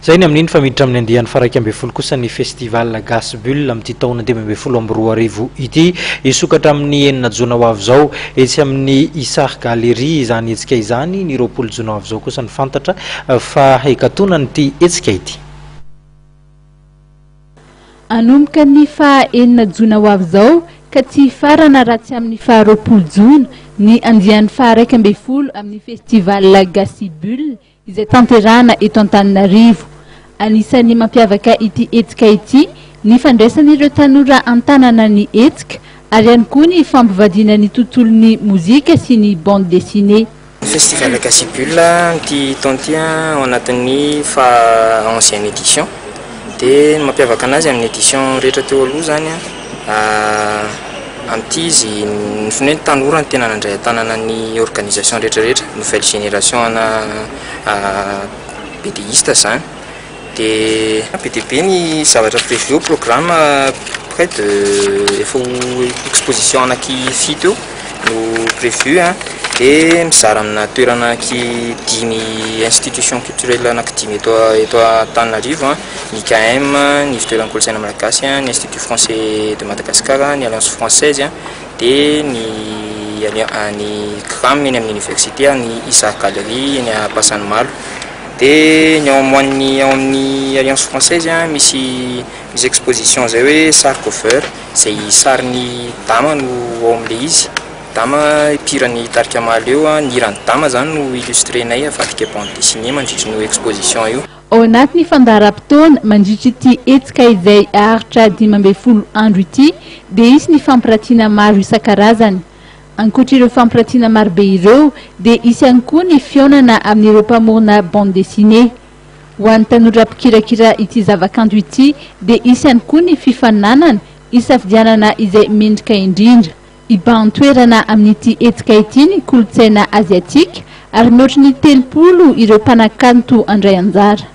zay ny amin'iny fa miditra amin'ny andihan'ny faraiky amby folo kosa ny festival Gasbull amin'ny taona 2024 ity isokatra amin'ny enina jona ho avy zao etsy amin'ny Isar Galerie izany etsika izany ny 20 jona ho avy zao kosa ny fantatra fa hekatonany ity etsika ity anomboka ny fa enina jona ho avy zao ka tsy farana ratsy amin'ny fa 20 jona ny andihan'ny faraiky amby folo amin'ny festival Gasbull izay tanterahana eto Antananarivo. Anisan'ny mampiavaka ity etsika ity ny fandraisan'ireo tanora an-tanana ny etsika ary ihany koa ny fampivadiana ny tontolon'ny mozika sy ny bande dessinée. Festival Gasbull ty tontia ao anatin'ny fa 11e édition dia mampiavaka anazy amin'ny édition rehetra teo aloha zany amin'ity izy ny tanora ny tena nandray tanana ny organisation rehetrarehetra nouvelle génération ana BDiste zany dia be ny zavatra prévu au programme près de exposition anaky fito no prévu dia mizara amina toerana anaky 10 institution culturelle anaky 10 eto Antananarivo ny KM ny fitoeran'ny kolontsaina malagasy ny Institut français de Madagascar ny Alliance française dia ny CRAM eny amin'ny université ny Isar Galerie ny Ampasanimalo dia ny ao amin'ny Alliance française misy exposition zay hoe sary coffeur zay sarin'ny dama no ao amin'ilay izy dama pirany tarika maleo ny rano dama zany no illustrenay avadika bande dessinée mandritra no exposition io. Ao anatin'ny fandaharam-potoana mandritra ity etsika izay aharitra 12 andro ity dia isy ny fampiratiana maro isan-karazany. Ankoatr'ireo fampiratiana maro be ireo dia isy ihany koa ny fionana amin'ireo mpamorona bande dessinée. Ho an'ny tanora mpikirakira ity zavakanto ity dia isy ihany koa ny fifaninanana isafidianana izay mendrika indrindra. Iban-toerana amin'ity etsika ity ny kolontsaina aziatika ary mihoatra ny 30 ireo mpanakanto andray anjara.